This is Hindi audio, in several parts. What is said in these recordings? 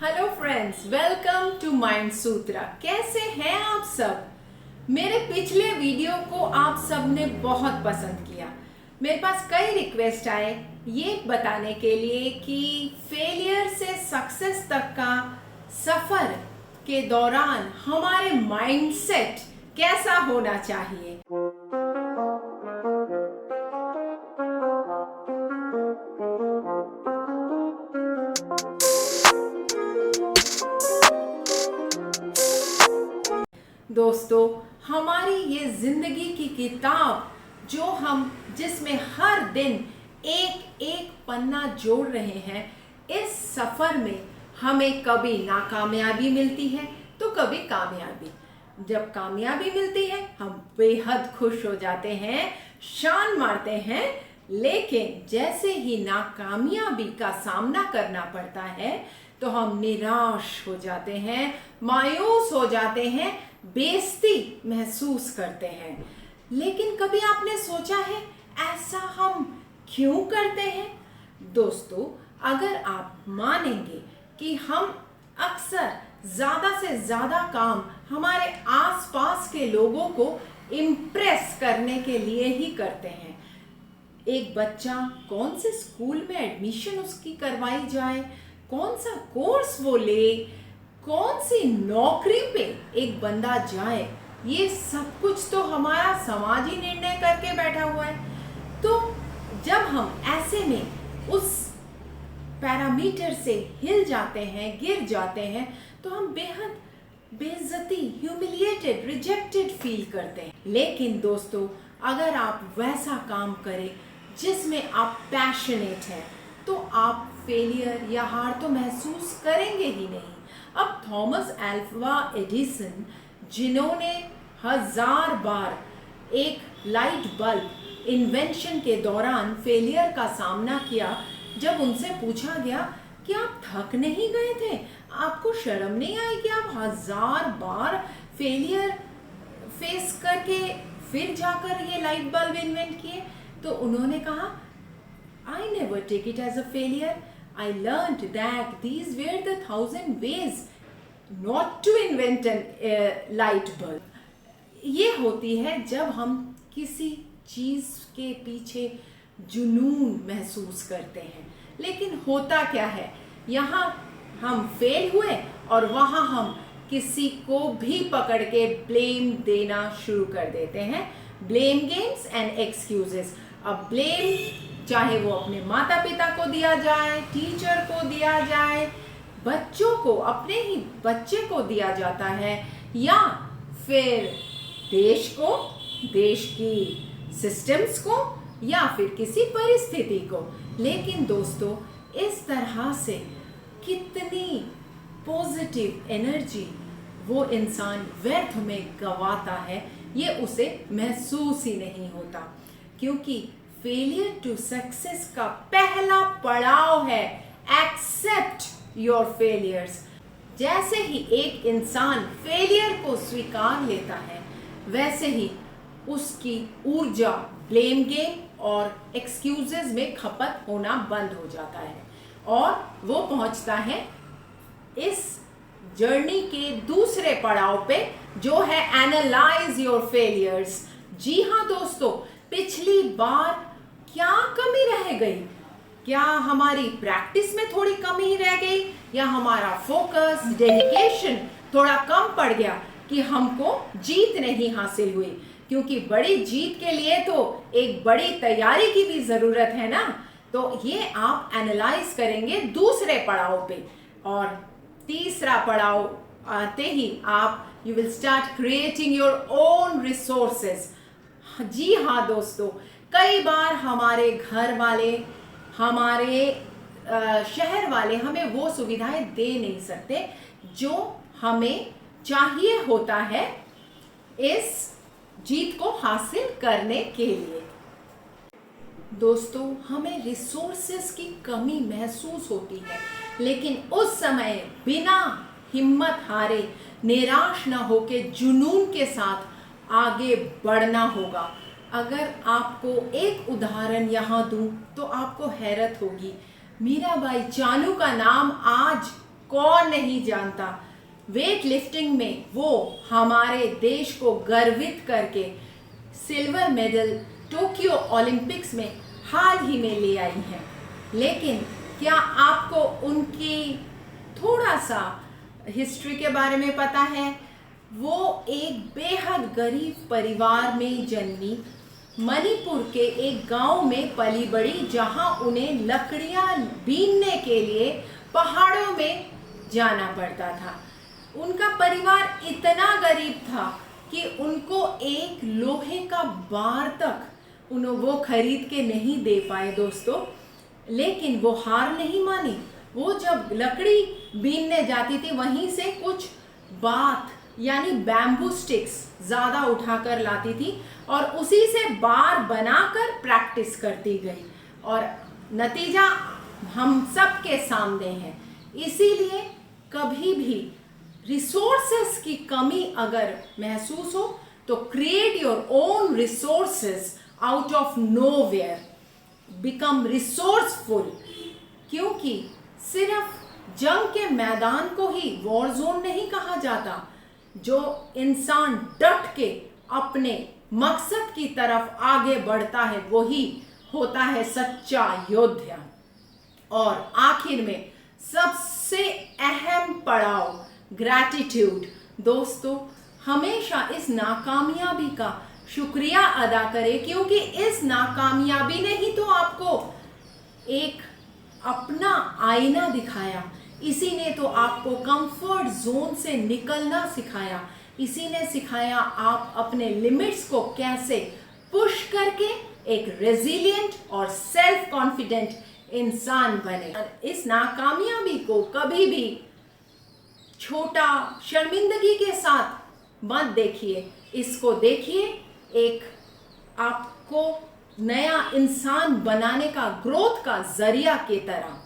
Hello friends, welcome to mind Sutra. कैसे हैं आप सब? मेरे पिछले वीडियो को आप सब ने बहुत पसंद किया। मेरे पास कई रिक्वेस्ट आए ये बताने के लिए कि फेलियर से सक्सेस तक का सफर के दौरान हमारे माइंडसेट कैसा होना चाहिए। दोस्तों, हमारी ये जिंदगी की किताब जिसमें हर दिन एक एक पन्ना जोड़ रहे हैं, इस सफर में हमें कभी नाकामयाबी मिलती है तो कभी कामयाबी। जब कामयाबी मिलती है हम बेहद खुश हो जाते हैं, शान मारते हैं, लेकिन जैसे ही नाकामयाबी का सामना करना पड़ता है तो हम निराश हो जाते हैं, मायूस हो जाते हैं, बेइज्जती महसूस करते हैं। लेकिन कभी आपने सोचा है ऐसा हम क्यों करते हैं? दोस्तों, अगर आप मानेंगे कि हम अक्सर ज़्यादा से ज़्यादा काम हमारे आसपास के लोगों को इम्प्रेस करने के लिए ही करते हैं। एक बच्चा कौन से स्कूल में एडमिशन उसकी करवाई जाए, कौन सा कोर्स वो ले, कौन सी नौकरी पे एक बंदा जाए, ये सब कुछ तो हमारा समाज ही निर्णय करके बैठा हुआ है। तो जब हम ऐसे में उस पैरामीटर से हिल जाते हैं, गिर जाते हैं, तो हम बेहद बेइज्जती, ह्यूमिलिएटेड, रिजेक्टेड फील करते हैं। लेकिन दोस्तों, अगर आप वैसा काम करें जिसमें आप पैशनेट हैं तो आप फेलियर या हार तो महसूस करेंगे ही नहीं। अब थॉमस अल्वा एडिसन, जिन्होंने 1000 बार एक लाइट बल्ब इन्वेंशन के दौरान फेलियर का सामना किया, जब उनसे पूछा गया कि आप थक नहीं गए थे, आपको शर्म नहीं आई कि आप 1000 बार फेलियर फेस करके फिर जाकर ये लाइट बल्ब इन्वेंट किए, तो उन्होंने कहा, I never take it as a failure. I learned that these were the 1000 ways not to invent a light bulb. ये होती है जब हम किसी चीज़ के पीछे जुनून महसूस करते हैं। लेकिन होता क्या है, यहाँ हम फेल हुए और वहाँ हम किसी को भी पकड़ के ब्लेम देना शुरू कर देते हैं। Blame games and excuses. अब ब्लेम चाहे वो अपने माता पिता को दिया जाए, टीचर को दिया जाए, बच्चों को, अपने ही बच्चे को दिया जाता है, या फिर देश को, देश की सिस्टम्स को, या फिर किसी परिस्थिति को। लेकिन दोस्तों, इस तरह से कितनी पॉजिटिव एनर्जी वो इंसान व्यर्थ में गंवाता है, ये उसे महसूस ही नहीं होता। क्योंकि फेलियर टू सक्सेस का पहला पड़ाव है एक्सेप्ट योर फेलियर्स। जैसे ही एक इंसान फेलियर को स्वीकार लेता है, वैसे ही उसकी ऊर्जा ब्लेम गेम और एक्सक्यूजेस में खपत होना बंद हो जाता है और वो पहुंचता है इस जर्नी के दूसरे पड़ाव पे, जो है एनालाइज योर फेलियर्स। जी हाँ दोस्तों, पिछली बार क्या कमी रह गई? क्या हमारी प्रैक्टिस में थोड़ी कमी रह गई, या हमारा फोकस, डेडिकेशन थोड़ा कम पड़ गया कि हमको जीत नहीं हासिल हुई? क्योंकि बड़ी जीत के लिए तो एक बड़ी तैयारी की भी जरूरत है ना। तो ये आप एनालाइज करेंगे दूसरे पड़ाव पे, और तीसरा पड़ाव आते ही आप you will start creating your own resources. जी हाँ दोस्तों, कई बार हमारे घर वाले, हमारे शहर वाले हमें वो सुविधाएं दे नहीं सकते जो हमें चाहिए होता है इस जीत को हासिल करने के लिए। दोस्तों, हमें रिसोर्सेस की कमी महसूस होती है, लेकिन उस समय बिना हिम्मत हारे, निराश ना होके जुनून के साथ आगे बढ़ना होगा। अगर आपको एक उदाहरण यहाँ दूँ तो आपको हैरत होगी। मीराबाई चानू का नाम आज कौन नहीं जानता। वेट लिफ्टिंग में वो हमारे देश को गर्वित करके सिल्वर मेडल टोक्यो ओलंपिक्स में हाल ही में ले आई हैं। लेकिन क्या आपको उनकी थोड़ा सा हिस्ट्री के बारे में पता है? वो एक बेहद गरीब परिवार में जन्मी, मणिपुर के एक गांव में पली बड़ी, जहां उन्हें लकड़ियां बीनने के लिए पहाड़ों में जाना पड़ता था। उनका परिवार इतना गरीब था कि उनको एक लोहे का बार तक वो खरीद के नहीं दे पाए दोस्तों। लेकिन वो हार नहीं मानी। वो जब लकड़ी बीनने जाती थी, वहीं से कुछ बात यानी बैम्बू स्टिक्स ज़्यादा उठाकर लाती थी और उसी से बार बनाकर प्रैक्टिस करती गई, और नतीजा हम सब के सामने है। इसीलिए कभी भी रिसोर्सेस की कमी अगर महसूस हो तो create your own resources out of nowhere, become resourceful. क्योंकि सिर्फ जंग के मैदान को ही वॉर जोन नहीं कहा जाता। जो इंसान डट के अपने मकसद की तरफ आगे बढ़ता है वही होता है सच्चा योद्धा। और आखिर में सबसे अहम पड़ाव ग्रैटिट्यूड। दोस्तों, हमेशा इस नाकामयाबी का शुक्रिया अदा करें, क्योंकि इस नाकामयाबी ने ही तो आपको एक अपना आईना दिखाया। इसी ने तो आपको कंफर्ट जोन से निकलना सिखाया। इसी ने सिखाया आप अपने लिमिट्स को कैसे पुश करके एक रेजिलिएंट और सेल्फ कॉन्फिडेंट इंसान बने। इस नाकामयाबी को कभी भी छोटा शर्मिंदगी के साथ मत देखिए। इसको देखिए एक आपको नया इंसान बनाने का, ग्रोथ का जरिया की तरह।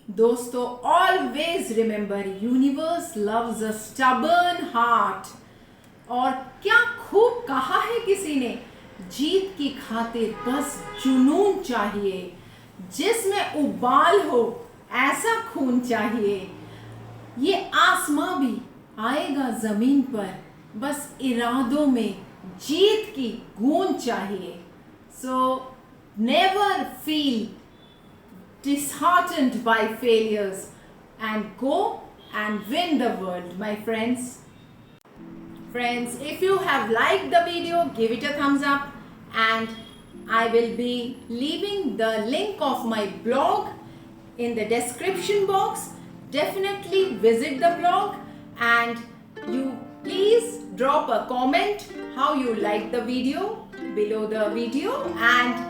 दोस्तों, always remember, universe loves a stubborn heart. और क्या खूब कहा है किसी ने, जीत की खातिर बस जुनून चाहिए, जिसमें उबाल हो ऐसा खून चाहिए। ये आसमां भी आएगा जमीन पर, बस इरादों में जीत की गूंज चाहिए। So never feel disheartened by failures and go and win the world, my friends. Friends, if you have liked the video, give it a thumbs up, and I will be leaving the link of my blog in the description box. Definitely visit the blog, and you please drop a comment how you like the video below the video. And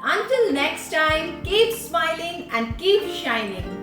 until next time, keep smiling and keep shining.